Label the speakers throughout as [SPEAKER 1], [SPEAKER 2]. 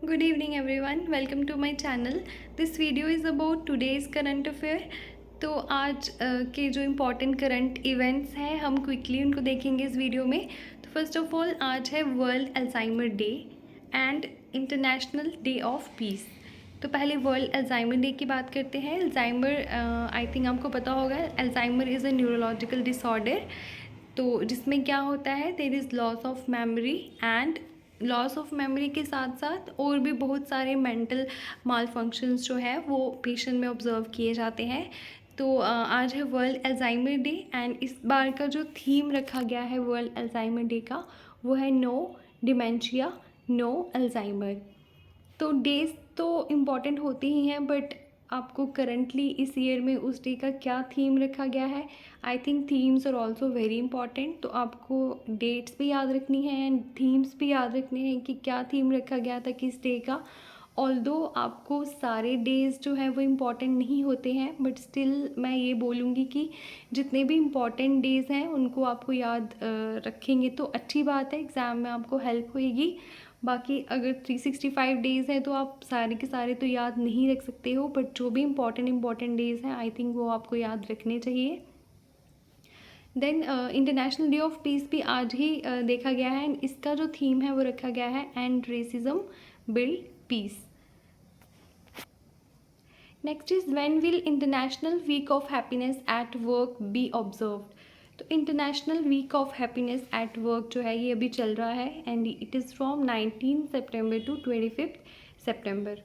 [SPEAKER 1] Good evening everyone. Welcome to my channel. This video is about today's current affair. तो आज के जो important current events हैं हम क्विकली उनको देखेंगे इस वीडियो में. तो फर्स्ट ऑफ ऑल आज है world Alzheimer day and international day of piece. तो पहले वर्ल्ड अल्जाइमर डे की बात करते हैं. अल्जाइमर आई थिंक आपको पता होगा, Alzheimer is a neurological disorder. तो जिसमें क्या होता है, there is loss of memory and loss of memory के साथ साथ और भी बहुत सारे मेंटल माल फंक्शंस जो है वो पेशेंट में ऑब्जर्व किए जाते हैं. तो आज है वर्ल्ड अल्जाइमर डे एंड इस बार का जो थीम रखा गया है वर्ल्ड अल्जाइमर डे का वो है नो डिमेंशिया नो अल्जाइमर. तो डेज तो इम्पॉर्टेंट होती ही हैं, बट आपको करंटली इस ईयर में उस डे का क्या थीम रखा गया है. I think themes are also very important. तो आपको डेट्स भी याद रखनी है एंड थीम्स भी याद रखने हैं कि क्या थीम रखा गया था किस डे का. ऑल्दो आपको सारे डेज़ जो है वो इम्पॉर्टेंट नहीं होते हैं, बट स्टिल मैं ये बोलूँगी कि जितने भी इम्पॉर्टेंट डेज़ हैं उनको आपको याद रखेंगे तो अच्छी बात है, एग्ज़ाम में आपको हेल्प होएगी. बाकी अगर 365 डेज़ हैं तो आप सारे के सारे तो याद नहीं रख सकते हो, बट जो भी इम्पॉर्टेंट डेज़ हैं आई थिंक वो आपको याद रखने चाहिए. Then international day of peace भी आज ही देखा गया है. इसका जो थीम है वो रखा गया है and racism build peace. Next is when will international week of happiness at work be observed. तो international week of happiness at work जो है ये अभी चल रहा है and it is from 19 September to 25 September.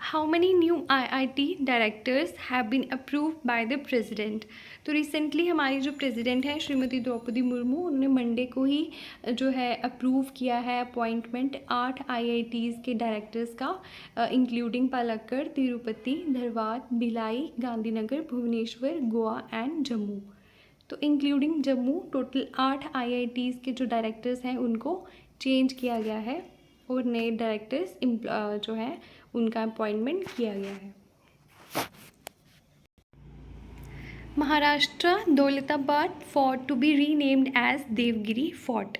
[SPEAKER 1] How many new IIT directors have been approved by the president. तो recently हमारी जो प्रेसिडेंट हैं श्रीमती द्रौपदी मुर्मू, उन्होंने मंडे को ही जो है अप्रूव किया है अपॉइंटमेंट 8 IITs के डायरेक्टर्स का, इंक्लूडिंग पालक्कड़, तिरुपति, धरवाद, भिलाई, गांधीनगर, भुवनेश्वर, गोवा एंड जम्मू. तो इंक्लूडिंग जम्मू टोटल 8 IITs के जो डायरेक्टर्स हैं उनको चेंज किया गया है और नए डायरेक्टर्स जो है उनका अपॉइंटमेंट किया गया है. Maharashtra Daulatabad fort to be renamed as Devgiri fort.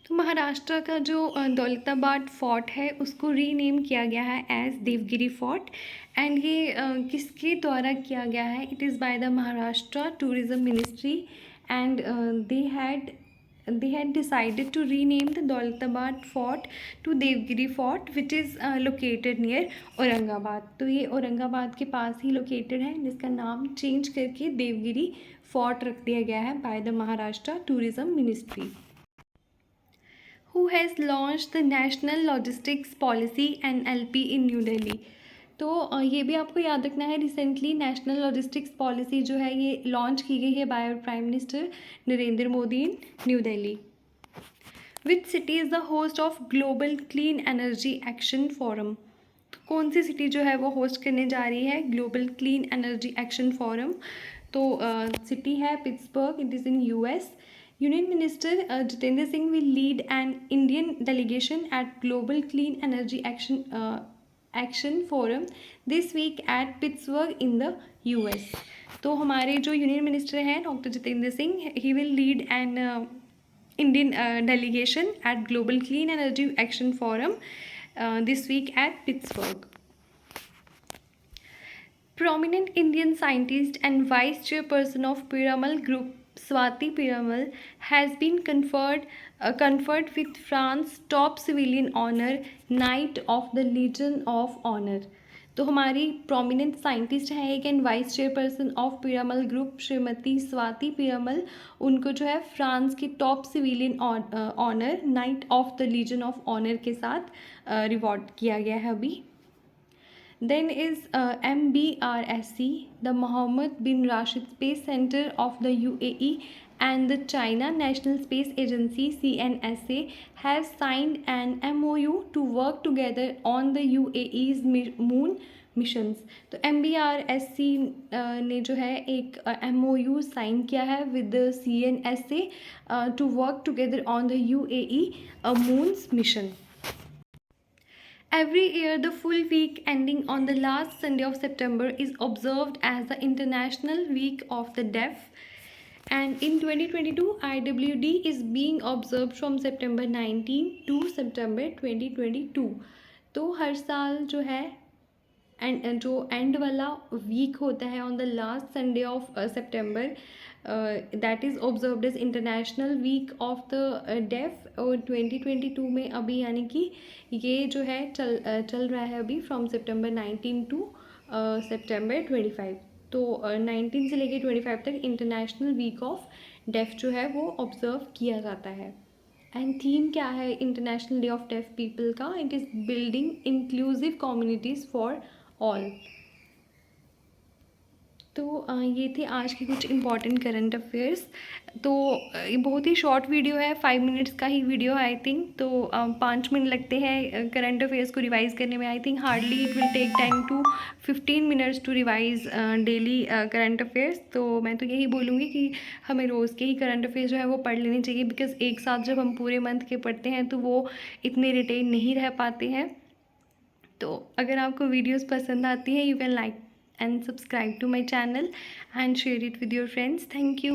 [SPEAKER 1] तो महाराष्ट्र का जो दौलताबाद फोर्ट है उसको रीनेम किया गया है एज देवगिरी फोर्ट. एंड ये किसके द्वारा किया गया है, it is by the Maharashtra tourism ministry and they had decided to rename the Daulatabad fort to Devgiri fort which is located near Aurangabad. तो ये औरंगाबाद के पास ही लोकेटेड है जिसका नाम चेंज करके देवगिरी फोर्ट रख दिया गया है by the Maharashtra tourism ministry. Who has launched the National Logistics Policy NLP in New Delhi. तो ये भी आपको याद रखना है, रिसेंटली नेशनल लॉजिस्टिक्स पॉलिसी जो है ये लॉन्च की गई है by prime minister Narendra Modi in new Delhi. Which city is the host of global clean energy action forum. कौन सी सिटी जो है वो होस्ट करने जा रही है global clean energy action forum. तो सिटी है Pittsburgh, it is in US. Union Minister Jitendra Singh will lead an Indian delegation at Global Clean Energy Action Forum this week at Pittsburgh in the US. तो हमारे जो union minister हैं doctor Jitendra Singh, he will lead an Indian delegation at Global Clean Energy Action Forum this week at Pittsburgh. Prominent Indian scientist and vice chairperson of Piramal Group Swati Piramal has been conferred with France's top civilian honor Knight of the Legion of Honor. तो हमारी prominent scientist हैं एक and vice chairperson of Piramal group Shrimati Swati Piramal, उनको जो है France की top civilian honour knight of the legion of honour के साथ रिवॉर्ड किया गया है अभी. Then is MBRSC, the Mohammed bin Rashid Space Center of the UAE and the China National Space Agency CNSA have signed an MOU to work together on the UAE's moon missions. तो MBRSC ने जो है एक MOU sign किया है with the CNSA to work together on the UAE moon's mission. Every year, the full week ending on the last Sunday of September is observed as the International Week of the Deaf. And in 2022, IWD is being observed from September 19 to September 2022. तो हर साल जो है and जो and वाला week होता है on the last Sunday of September, that is observed as international week of the deaf. और 2022 में अभी यानी कि ये जो है चल रहा है अभी फ्रॉम सितंबर 19 टू सितंबर 25। तो 19 से लेके 25 तक इंटरनेशनल वीक ऑफ डेफ जो है वो ऑब्ज़र्व किया जाता है। एंड थीम क्या है international day of deaf people का? It is building inclusive communities for all. तो ये थे आज के कुछ इम्पॉर्टेंट करंट अफेयर्स। तो ये बहुत ही शॉर्ट वीडियो है, 5 मिनट्स का ही वीडियो है आई थिंक। तो 5 मिनट लगते हैं करंट अफेयर्स को रिवाइज़ करने में। I think hardly it will take 10 to 15 minutes to revise daily current affairs. तो मैं तो यही बोलूँगी कि हमें रोज़ के ही करंट अफेयर्स जो है वो पढ़ लेने चाहिए, बिकॉज़ एक साथ जब हम पूरे मंथ के पढ़ते हैं तो वो इतने रिटेन नहीं रह पाते हैं। तो अगर आपको वीडियोस पसंद आती है, you can like and subscribe to my channel and share it with your friends. Thank you.